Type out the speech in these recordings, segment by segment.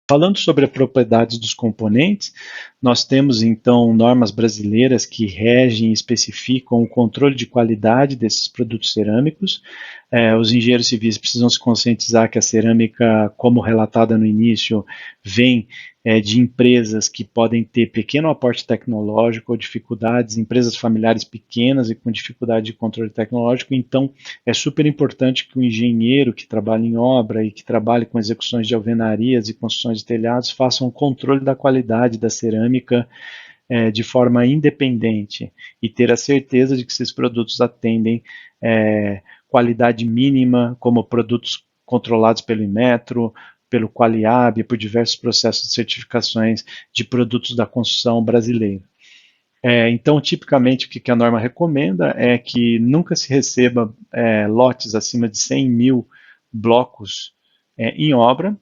Falando sobre a propriedade dos componentes, nós temos então normas brasileiras que regem e especificam o controle de qualidade desses produtos cerâmicos. Os engenheiros civis precisam se conscientizar que a cerâmica, como relatada no início, vem de empresas que podem ter pequeno aporte tecnológico ou dificuldades, empresas familiares pequenas e com dificuldade de controle tecnológico. Então, é super importante que o engenheiro que trabalha em obra e que trabalhe com execuções de alvenarias e construções de telhados faça um controle da qualidade da cerâmica de forma independente e ter a certeza de que esses produtos atendem qualidade mínima, como produtos controlados pelo Inmetro, pelo Qualiab, por diversos processos de certificações de produtos da construção brasileira. Então, tipicamente, o que a norma recomenda é que nunca se receba lotes acima de 100 mil blocos em obra.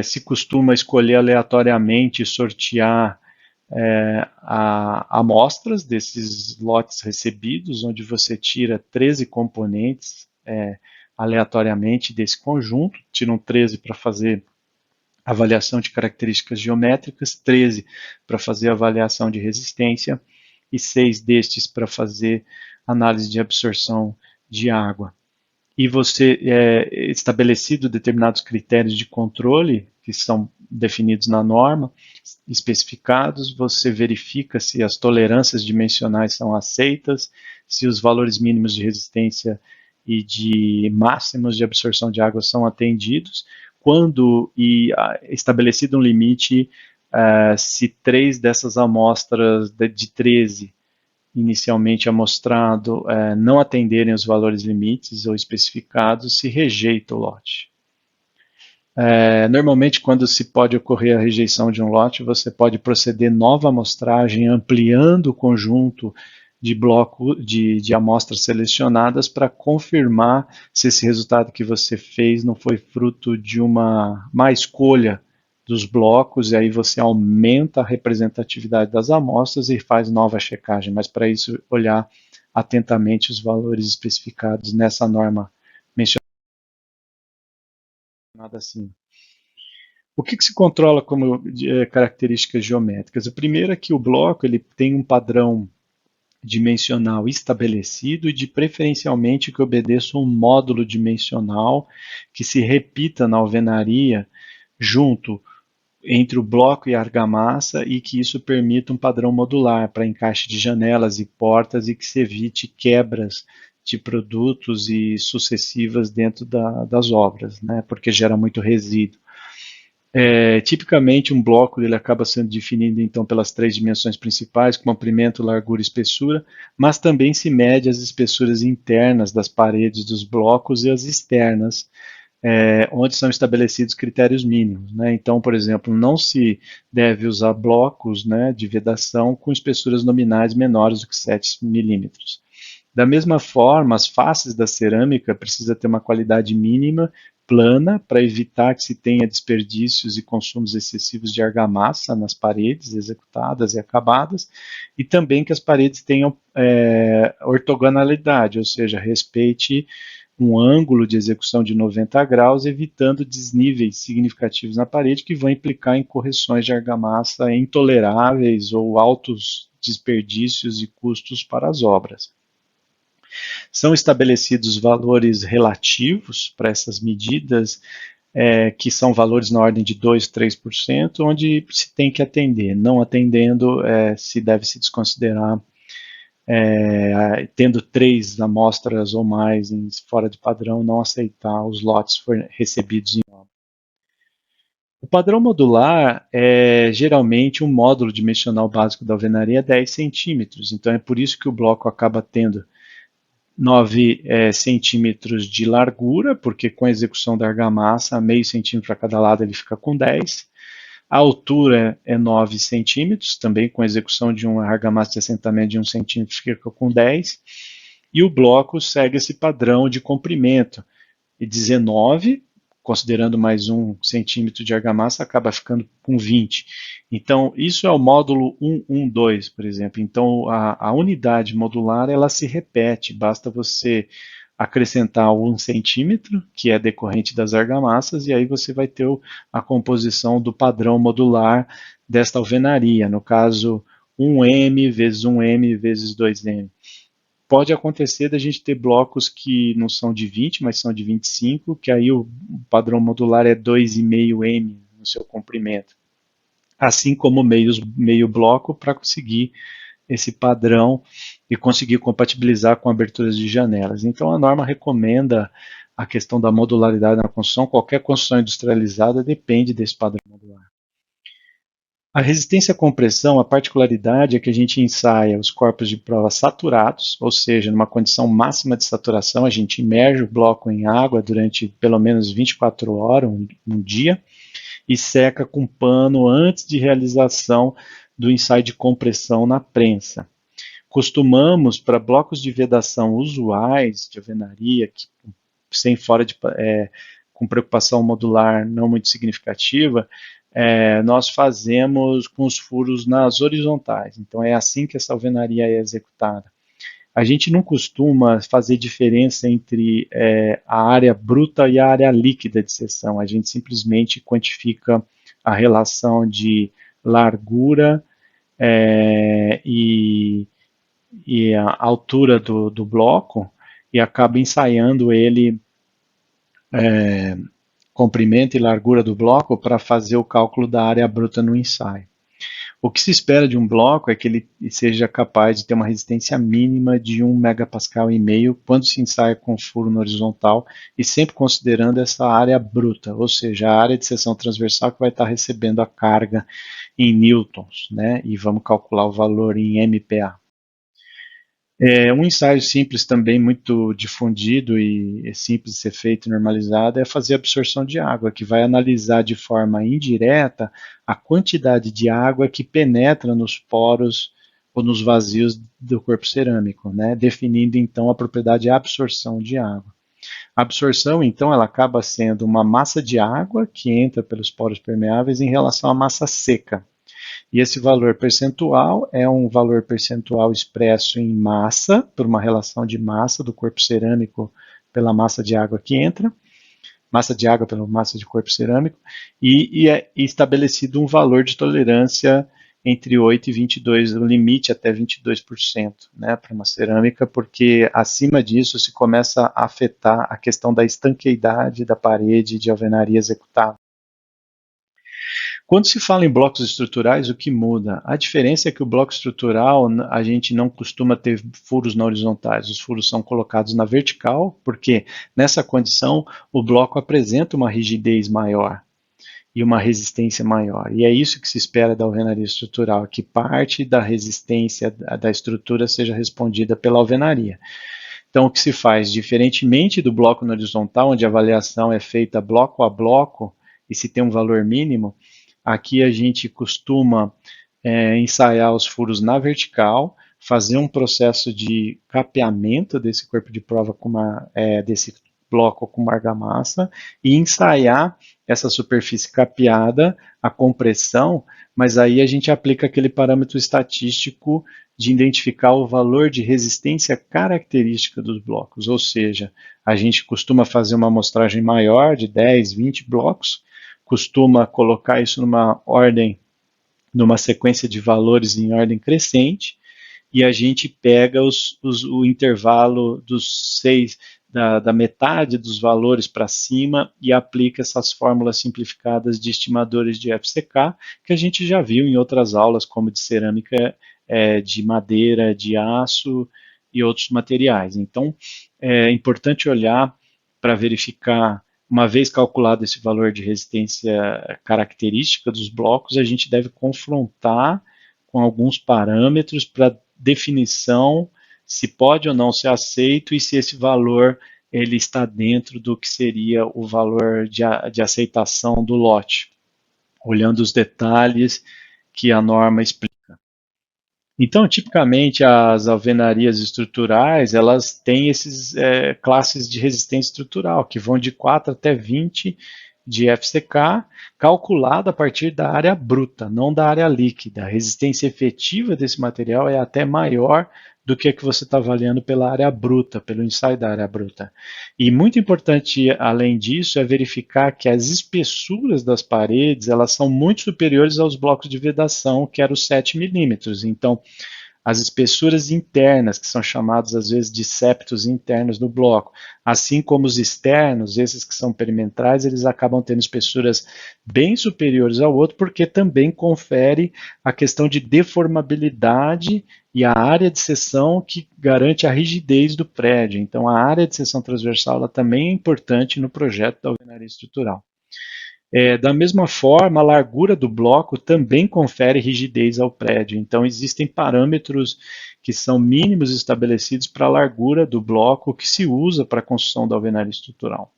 Se costuma escolher aleatoriamente sortear amostras desses lotes recebidos, onde você tira 13 componentes aleatoriamente desse conjunto, tiram 13 para fazer avaliação de características geométricas, 13 para fazer avaliação de resistência e 6 destes para fazer análise de absorção de água. E você, estabelecido determinados critérios de controle, que são definidos na norma, especificados, você verifica se as tolerâncias dimensionais são aceitas, se os valores mínimos de resistência e de máximos de absorção de água são atendidos, quando estabelecido um limite, se 3 dessas amostras de 13 inicialmente amostrado não atenderem os valores limites ou especificados, se rejeita o lote. Normalmente, quando se pode ocorrer a rejeição de um lote, você pode proceder nova amostragem, ampliando o conjunto de bloco de amostras selecionadas para confirmar se esse resultado que você fez não foi fruto de uma má escolha dos blocos, e aí você aumenta a representatividade das amostras e faz nova checagem, mas para isso olhar atentamente os valores especificados nessa norma mencionada assim. O que se controla como características geométricas? O primeiro é que o bloco ele tem um padrão dimensional estabelecido e de preferencialmente que obedeça um módulo dimensional que se repita na alvenaria junto entre o bloco e a argamassa e que isso permita um padrão modular para encaixe de janelas e portas e que se evite quebras de produtos e sucessivas dentro das obras, né, porque gera muito resíduo. Tipicamente um bloco ele acaba sendo definido então pelas 3 dimensões principais, comprimento, largura e espessura, mas também se mede as espessuras internas das paredes dos blocos e as externas, onde são estabelecidos critérios mínimos, né? Então, por exemplo, não se deve usar blocos, né, de vedação com espessuras nominais menores do que 7 milímetros. Da mesma forma, as faces da cerâmica precisam ter uma qualidade mínima, plana, para evitar que se tenha desperdícios e consumos excessivos de argamassa nas paredes executadas e acabadas, e também que as paredes tenham ortogonalidade, ou seja, respeite um ângulo de execução de 90 graus, evitando desníveis significativos na parede que vão implicar em correções de argamassa intoleráveis ou altos desperdícios e custos para as obras. São estabelecidos valores relativos para essas medidas, que são valores na ordem de 2, 3%, onde se tem que atender. Não atendendo, se deve se desconsiderar, tendo 3 amostras ou mais fora de padrão, não aceitar os lotes recebidos em obra. O padrão modular é geralmente um módulo dimensional básico da alvenaria 10 centímetros, então é por isso que o bloco acaba tendo 9 centímetros de largura, porque com a execução da argamassa, meio centímetro para cada lado ele fica com 10. A altura é 9 centímetros, também com a execução de uma argamassa de assentamento de 1 centímetro fica com 10. E o bloco segue esse padrão de comprimento, e 19, considerando mais 1 centímetro de argamassa, acaba ficando com 20. Então, isso é o módulo 112, por exemplo. Então, a unidade modular, ela se repete, basta você acrescentar 1 centímetro, que é decorrente das argamassas, e aí você vai ter a composição do padrão modular desta alvenaria, no caso 1M vezes 1M vezes 2M. Pode acontecer da gente ter blocos que não são de 20, mas são de 25, que aí o padrão modular é 2,5M no seu comprimento. Assim como meio bloco para conseguir esse padrão e conseguir compatibilizar com aberturas de janelas. Então a norma recomenda a questão da modularidade na construção. Qualquer construção industrializada depende desse padrão modular. A resistência à compressão, a particularidade é que a gente ensaia os corpos de prova saturados, ou seja, numa condição máxima de saturação, a gente imerge o bloco em água durante pelo menos 24 horas, um dia, e seca com pano antes de realização do ensaio de compressão na prensa. Costumamos, para blocos de vedação usuais de alvenaria, sem fora de, com preocupação modular não muito significativa, nós fazemos com os furos nas horizontais. Então é assim que essa alvenaria é executada. A gente não costuma fazer diferença entre a área bruta e a área líquida de seção. A gente simplesmente quantifica a relação de largura e a altura do bloco e acaba ensaiando ele comprimento e largura do bloco para fazer o cálculo da área bruta no ensaio. O que se espera de um bloco é que ele seja capaz de ter uma resistência mínima de 1,5 megapascal quando se ensaia com furo no horizontal e sempre considerando essa área bruta, ou seja, a área de seção transversal que vai estar recebendo a carga em newtons, né? E vamos calcular o valor em MPa. Um ensaio simples também, muito difundido e simples de ser feito e normalizado, é fazer a absorção de água, que vai analisar de forma indireta a quantidade de água que penetra nos poros ou nos vazios do corpo cerâmico, né? Definindo então a propriedade de absorção de água. A absorção, então, ela acaba sendo uma massa de água que entra pelos poros permeáveis em relação à massa seca. E esse valor percentual é um valor percentual expresso em massa, por uma relação de massa do corpo cerâmico pela massa de água que entra, massa de água pela massa de corpo cerâmico, e é estabelecido um valor de tolerância entre 8 e 22, o limite até 22%, né, para uma cerâmica, porque acima disso se começa a afetar a questão da estanqueidade da parede de alvenaria executada. Quando se fala em blocos estruturais, o que muda? A diferença é que o bloco estrutural, a gente não costuma ter furos na horizontais, os furos são colocados na vertical, porque nessa condição o bloco apresenta uma rigidez maior e uma resistência maior. E é isso que se espera da alvenaria estrutural, que parte da resistência da estrutura seja respondida pela alvenaria. Então, o que se faz? Diferentemente do bloco no horizontal, onde a avaliação é feita bloco a bloco, e se tem um valor mínimo, aqui a gente costuma ensaiar os furos na vertical, fazer um processo de capeamento desse corpo de prova desse bloco com uma argamassa e ensaiar essa superfície capeada, a compressão, mas aí a gente aplica aquele parâmetro estatístico de identificar o valor de resistência característica dos blocos, ou seja, a gente costuma fazer uma amostragem maior de 10, 20 blocos, costuma colocar isso numa sequência de valores em ordem crescente, e a gente pega o intervalo da metade dos valores para cima e aplica essas fórmulas simplificadas de estimadores de FCK, que a gente já viu em outras aulas, como de cerâmica, de madeira, de aço e outros materiais. Então, é importante olhar para verificar. Uma vez calculado esse valor de resistência característica dos blocos, a gente deve confrontar com alguns parâmetros para definição se pode ou não ser aceito e se esse valor ele está dentro do que seria o valor de aceitação do lote, olhando os detalhes que a norma explica. Então, tipicamente, as alvenarias estruturais, elas têm esses classes de resistência estrutural, que vão de 4 até 20 de FCK, calculado a partir da área bruta, não da área líquida. A resistência efetiva desse material é até maior do que a que você está avaliando pela área bruta, pelo ensaio da área bruta. E muito importante, além disso, é verificar que as espessuras das paredes, elas são muito superiores aos blocos de vedação, que eram os 7 milímetros. Então, as espessuras internas, que são chamados às vezes de septos internos do bloco, assim como os externos, esses que são perimetrais, eles acabam tendo espessuras bem superiores ao outro, porque também confere a questão de deformabilidade e a área de seção que garante a rigidez do prédio. Então, a área de seção transversal ela também é importante no projeto da alvenaria estrutural. Da mesma forma, a largura do bloco também confere rigidez ao prédio. Então, existem parâmetros que são mínimos estabelecidos para a largura do bloco que se usa para a construção da alvenaria estrutural.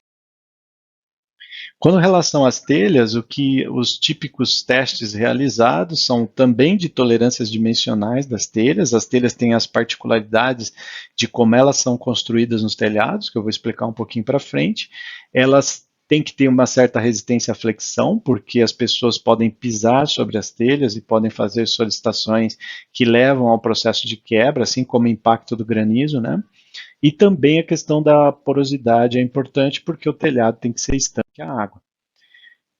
Quando em relação às telhas, os típicos testes realizados são também de tolerâncias dimensionais das telhas. As telhas têm as particularidades de como elas são construídas nos telhados, que eu vou explicar um pouquinho para frente. Elas tem que ter uma certa resistência à flexão, porque as pessoas podem pisar sobre as telhas e podem fazer solicitações que levam ao processo de quebra, assim como o impacto do granizo, né? E também a questão da porosidade é importante, porque o telhado tem que ser estanque à água.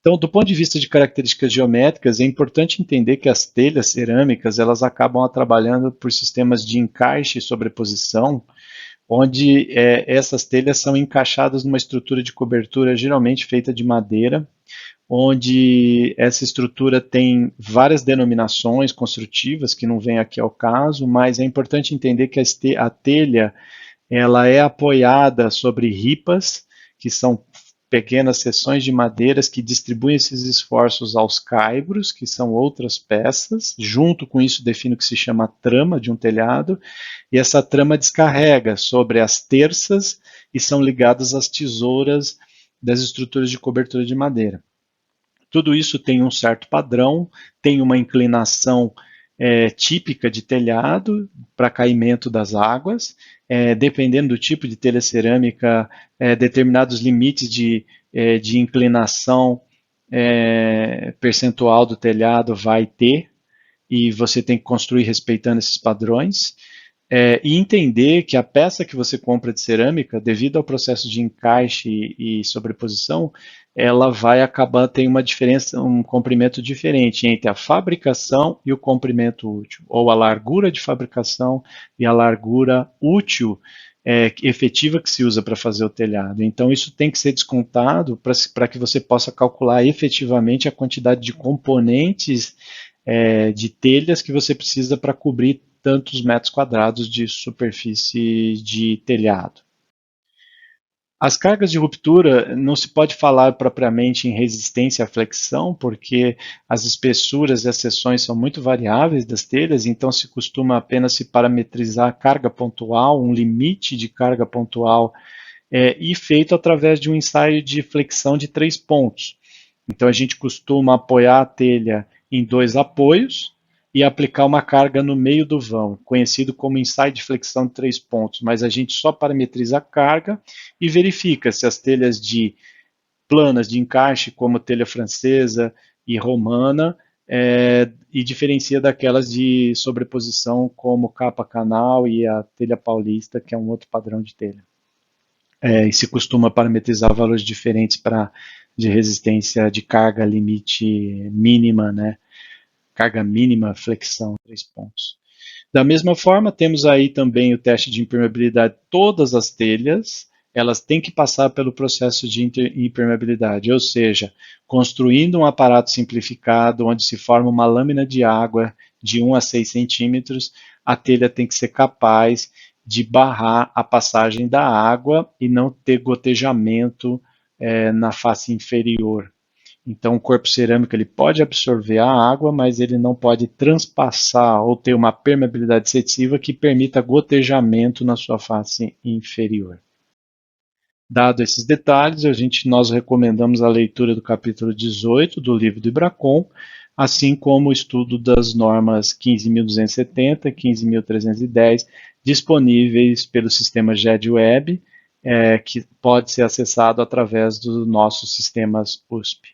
Então, do ponto de vista de características geométricas, é importante entender que as telhas cerâmicas, elas acabam trabalhando por sistemas de encaixe e sobreposição, onde essas telhas são encaixadas numa estrutura de cobertura geralmente feita de madeira, onde essa estrutura tem várias denominações construtivas, que não vem aqui ao caso, mas é importante entender que a telha ela é apoiada sobre ripas, que são pequenas seções de madeiras que distribuem esses esforços aos caibros, que são outras peças. Junto com isso, define o que se chama trama de um telhado, e essa trama descarrega sobre as terças e são ligadas às tesouras das estruturas de cobertura de madeira. Tudo isso tem um certo padrão, tem uma inclinação típica de telhado para caimento das águas, dependendo do tipo de telha cerâmica, determinados limites de inclinação percentual do telhado vai ter, e você tem que construir respeitando esses padrões. E entender que a peça que você compra de cerâmica, devido ao processo de encaixe e sobreposição, ela vai acabar tendo uma diferença, um comprimento diferente entre a fabricação e o comprimento útil, ou a largura de fabricação e a largura útil efetiva que se usa para fazer o telhado. Então isso tem que ser descontado para que você possa calcular efetivamente a quantidade de componentes de telhas que você precisa para cobrir tantos metros quadrados de superfície de telhado. As cargas de ruptura não se pode falar propriamente em resistência à flexão, porque as espessuras e as seções são muito variáveis das telhas, então se costuma apenas se parametrizar a carga pontual, um limite de carga pontual, e feito através de um ensaio de flexão de 3 pontos. Então a gente costuma apoiar a telha em 2 apoios, e aplicar uma carga no meio do vão, conhecido como ensaio de flexão de 3 pontos, mas a gente só parametriza a carga e verifica se as telhas de planas de encaixe, como telha francesa e romana, e diferencia daquelas de sobreposição, como capa canal e a telha paulista, que é um outro padrão de telha. E se costuma parametrizar valores diferentes de resistência de carga limite mínima, né? Carga mínima, flexão, 3 pontos. Da mesma forma, temos aí também o teste de impermeabilidade. Todas as telhas, elas têm que passar pelo processo de impermeabilidade, ou seja, construindo um aparato simplificado, onde se forma uma lâmina de água de 1 a 6 centímetros, a telha tem que ser capaz de barrar a passagem da água e não ter gotejamento na face inferior. Então, o corpo cerâmico ele pode absorver a água, mas ele não pode transpassar ou ter uma permeabilidade excessiva que permita gotejamento na sua face inferior. Dado esses detalhes, nós recomendamos a leitura do capítulo 18 do livro do IBRACON, assim como o estudo das normas 15.270 e 15.310, disponíveis pelo sistema GED Web, que pode ser acessado através dos nossos sistemas USP.